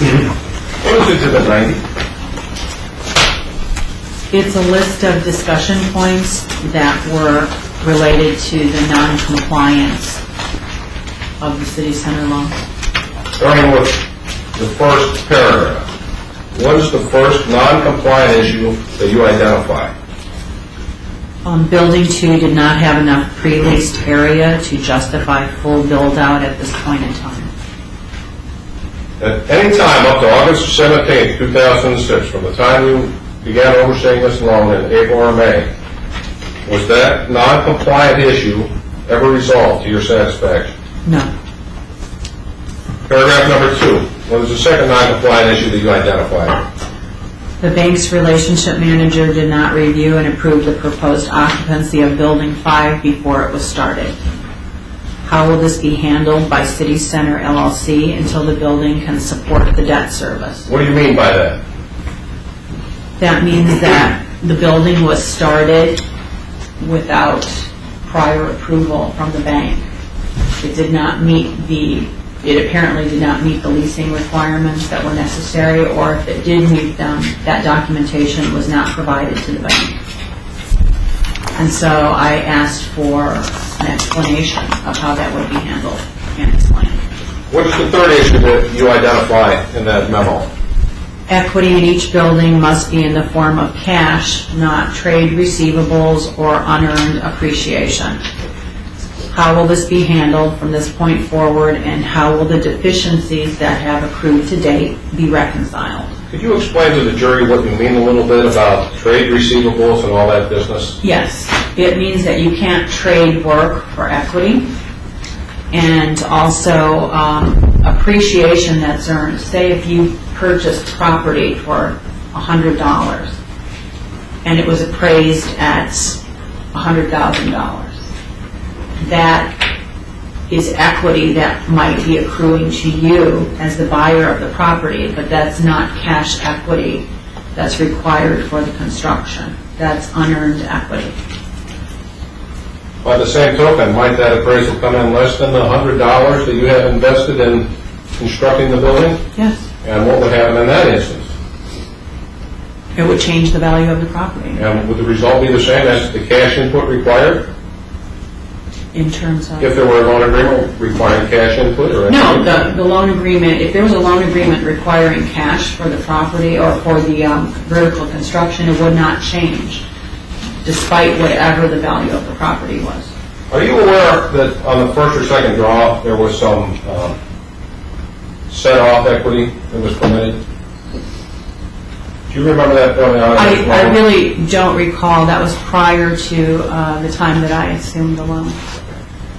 What is Exhibit 90? It's a list of discussion points that were related to the non-compliance of the city center loan. Starting with the first paragraph. What is the first non-compliant issue that you identify? Building 2 did not have enough pre-leased area to justify full build-out at this point in time. At any time up to August 17, 2006, from the time you began overseeing this loan in April or May, was that non-compliant issue ever resolved to your satisfaction? No. Paragraph number 2. What is the second non-compliant issue that you identified? The bank's relationship manager did not review and approve the proposed occupancy of Building 5 before it was started. How will this be handled by City Center LLC until the building can support the debt service? What do you mean by that? That means that the building was started without prior approval from the bank. It did not meet it apparently did not meet the leasing requirements that were necessary, or if it did meet them, that documentation was not provided to the bank. And so I asked for an explanation of how that would be handled and explained. What is the third issue that you identify in that memo? Equity in each building must be in the form of cash, not trade receivables or unearned appreciation. How will this be handled from this point forward, and how will the deficiencies that have accrued to date be reconciled? Could you explain to the jury what you mean a little bit about trade receivables and all that business? Yes, it means that you can't trade work for equity, and also appreciation that's earned. Say if you purchased property for $100 and it was appraised at $100,000. That is equity that might be accruing to you as the buyer of the property, but that's not cash equity that's required for the construction. That's unearned equity. By the same token, might that appraisal come in less than the $100 that you have invested in constructing the building? Yes. And what would happen in that instance? It would change the value of the property. And would the result be the same as the cash input required? In terms of? If there were a loan agreement requiring cash input? Or No, the loan agreement, if there was a loan agreement requiring cash for the property or for the vertical construction, it would not change, despite whatever the value of the property was. Are you aware that on the first or second draw there was some set-off equity that was permitted? Do you remember that early on? I really don't recall. That was prior to the time that I assumed the loan.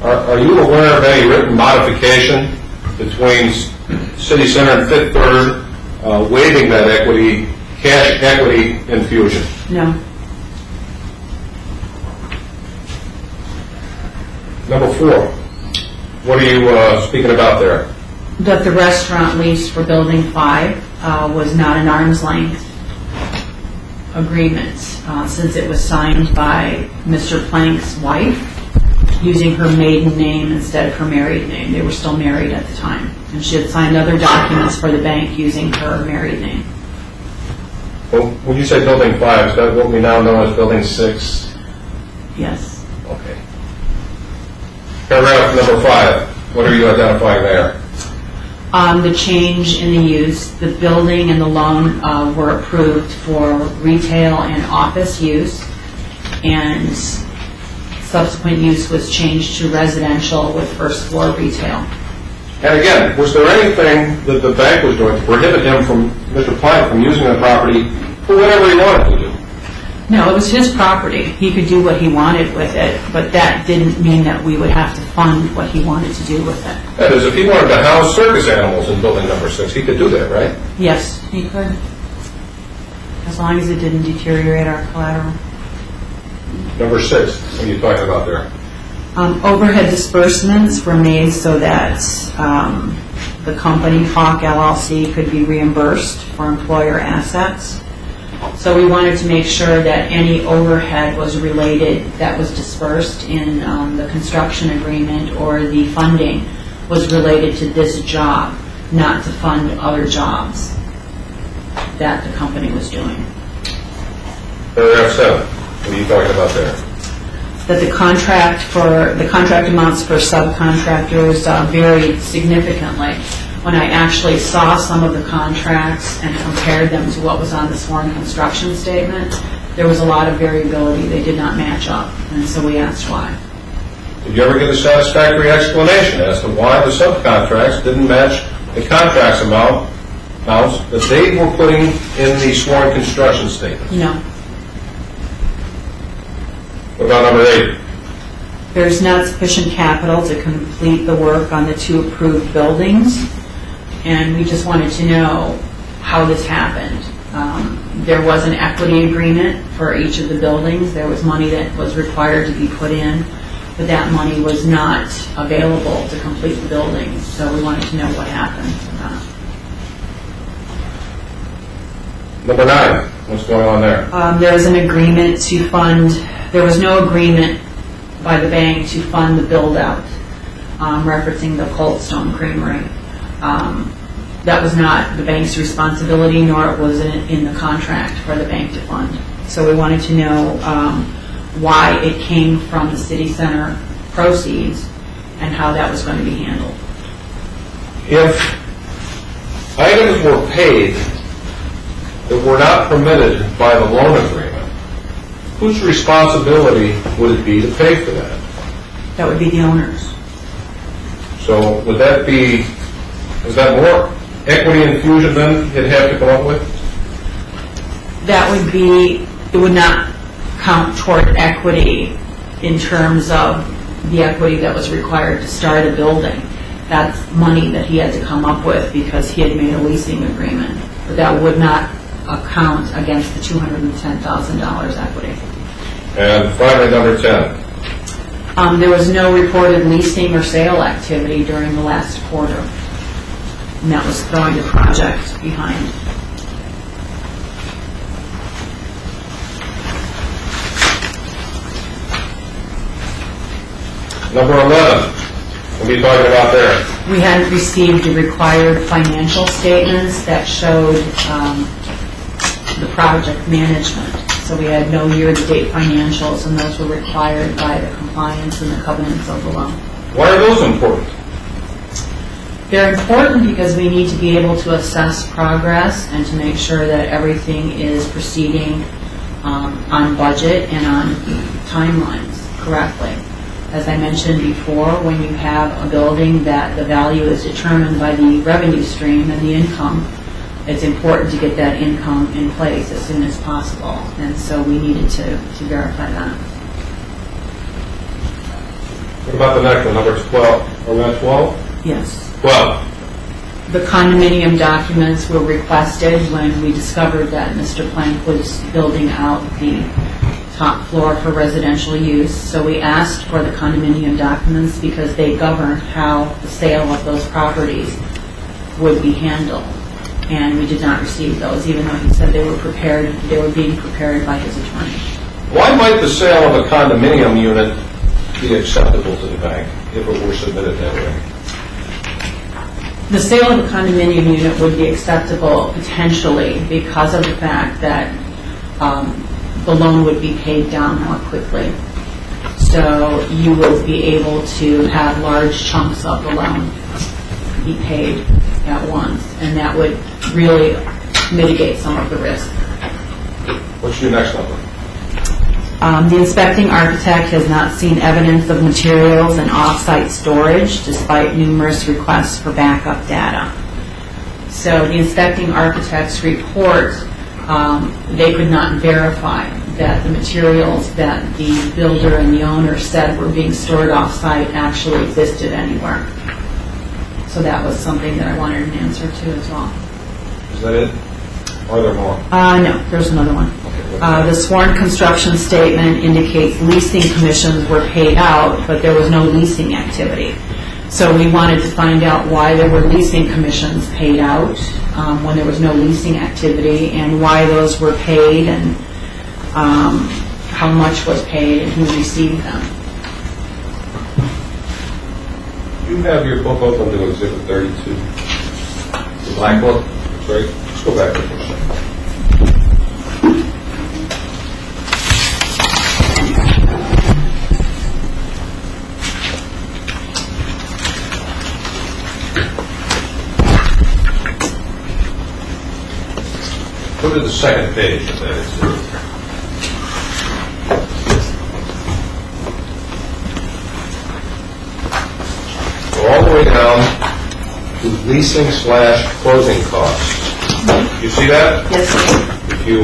Are you aware of any written modification between City Center and Fifth Third waiving that equity, cash equity infusion? No. Number 4, what are you speaking about there? That the restaurant lease for Building 5 was not an arm's length agreement, since it was signed by Mr. Plank's wife using her maiden name instead of her married name. They were still married at the time, and she had signed other documents for the bank using her married name. Well, when you say Building 5, is that what we now know as Building 6? Yes. Okay. Paragraph number 5, what are you identifying there? The change in the use, the building and the loan were approved for retail and office use, and subsequent use was changed to residential with first floor retail. And again, was there anything that the bank was doing to prohibit him from, Mr. Plank, from using the property for whatever he wanted to do? No, it was his property. He could do what he wanted with it, but that didn't mean that we would have to fund what he wanted to do with it. That is, if he wanted to house circus animals in building number 6, he could do that, right? Yes, he could, as long as it didn't deteriorate our collateral. Number 6, what are you talking about there? Overhead disbursements were made so that the company, Hawk LLC, could be reimbursed for employer assets. So we wanted to make sure that any overhead was related, that was dispersed in the construction agreement or the funding was related to this job, not to fund other jobs that the company was doing. Paragraph 7, what are you talking about there? That the contract amounts for subcontractors varied significantly. When I actually saw some of the contracts and compared them to what was on the sworn construction statement, there was a lot of variability. They did not match up, and so we asked why. Did you ever get a satisfactory explanation as to why the subcontracts didn't match the contracts amounts that they were putting in the sworn construction statement? No. What about number 8? There's not sufficient capital to complete the work on the 2 approved buildings, and we just wanted to know how this happened. There was an equity agreement for each of the buildings. There was money that was required to be put in, but that money was not available to complete the buildings, so we wanted to know what happened with that. Number 9, what's going on there? There was an agreement to fund, there was no agreement by the bank to fund the build-out, referencing the Cold Stone Creamery. That was not the bank's responsibility, nor was it in the contract for the bank to fund. So we wanted to know why it came from the city center proceeds and how that was going to be handled. If items were paid that were not permitted by the loan agreement, whose responsibility would it be to pay for that? That would be the owners. So would that be, is that more equity infusion than you'd have to come up with? That would be, it would not count toward equity in terms of the equity that was required to start a building. That's money that he had to come up with because he had made a leasing agreement. But that would not account against the $210,000 equity. And finally, number 10. There was no reported leasing or sale activity during the last quarter. And that was throwing the project behind. Number 11, what are you talking about there? We hadn't received the required financial statements that showed the project management. So we had no year-to-date financials, and those were required by the compliance and the covenants of the loan. Why are those important? They're important because we need to be able to assess progress and to make sure that everything is proceeding on budget and on timelines correctly. As I mentioned before, when you have a building that the value is determined by the revenue stream and the income, it's important to get that income in place as soon as possible. And so we needed to verify that. What about the next one, number 12? Are we on 12? Yes. 12. The condominium documents were requested when we discovered that Mr. Plank was building out the top floor for residential use. So we asked for the condominium documents because they govern how the sale of those properties would be handled. And we did not receive those, even though he said they were prepared, they were being prepared by his attorney. Why might the sale of a condominium unit be acceptable to the bank if it were submitted that way? The sale of a condominium unit would be acceptable potentially because of the fact that the loan would be paid down more quickly. So you would be able to have large chunks of the loan be paid at once, and that would really mitigate some of the risk. What's your next number? The inspecting architect has not seen evidence of materials and off-site storage despite numerous requests for backup data. So the inspecting architect's report, they could not verify that the materials that the builder and the owner said were being stored off-site actually existed anywhere. So that was something that I wanted an answer to as well. Is that it? Or are there more? No, there's another one. The sworn construction statement indicates leasing commissions were paid out, but there was no leasing activity. So we wanted to find out why there were leasing commissions paid out when there was no leasing activity, and why those were paid, and how much was paid, and who received them. You have your book open to Exhibit 32. The black book, great. Let's go back to it for a second. Go to the second page of that exhibit. Go all the way down to leasing / closing costs. You see that? Yes, sir. If you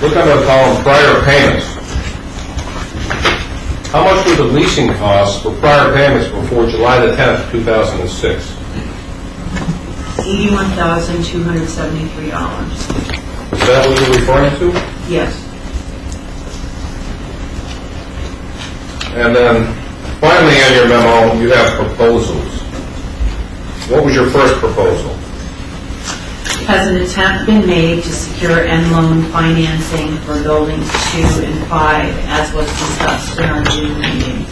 look under the column prior payments, how much were the leasing costs for prior payments before July the 10th, 2006? $81,273. Is that what you're referring to? Yes. And then finally in your memo, you have proposals. What was your first proposal? Has an attempt been made to secure end loan financing for buildings 2 and 5, as was discussed in our June meeting?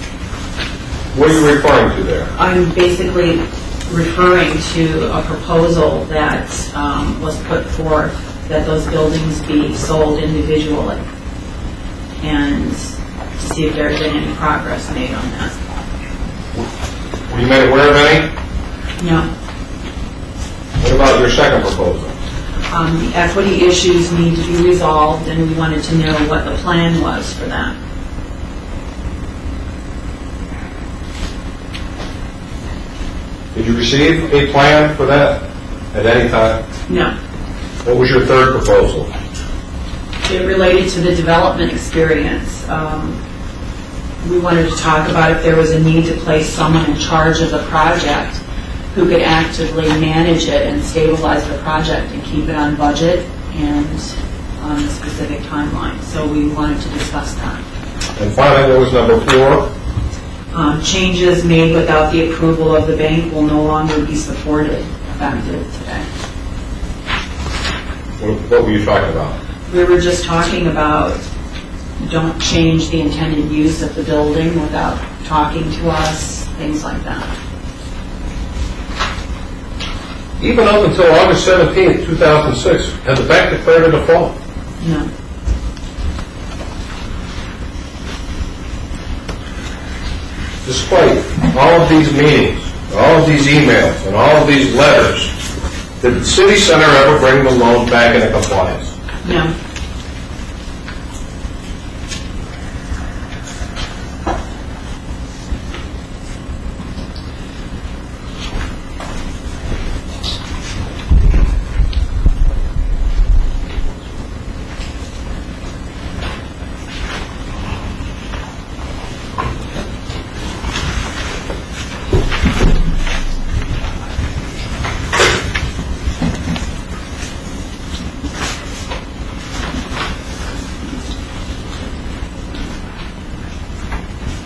What are you referring to there? I'm basically referring to a proposal that was put forth that those buildings be sold individually, and to see if there had been any progress made on that. Were you made aware of any? No. What about your second proposal? The equity issues need to be resolved, and we wanted to know what the plan was for that. Did you receive a plan for that at any time? No. What was your third proposal? It related to the development experience. We wanted to talk about if there was a need to place someone in charge of the project who could actively manage it and stabilize the project and keep it on budget and on a specific timeline. So we wanted to discuss that. And finally, what was number 4? Changes made without the approval of the bank will no longer be supported effective today. What were you talking about? We were just talking about don't change the intended use of the building without talking to us, things like that. Even up until August 17th, 2006, had the bank declared a default? No. Despite all of these meetings, all of these emails, and all of these letters, did the city center ever bring the loan back into compliance? No.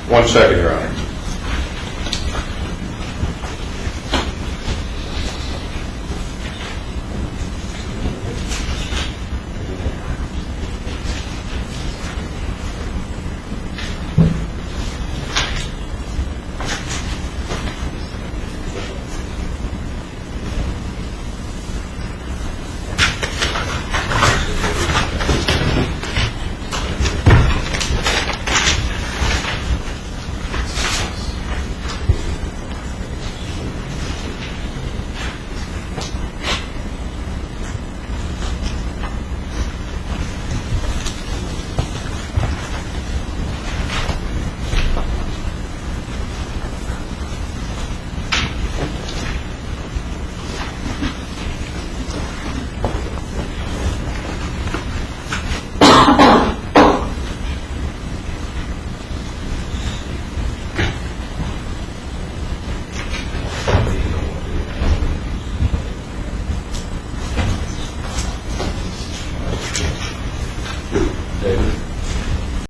One second, Your Honor.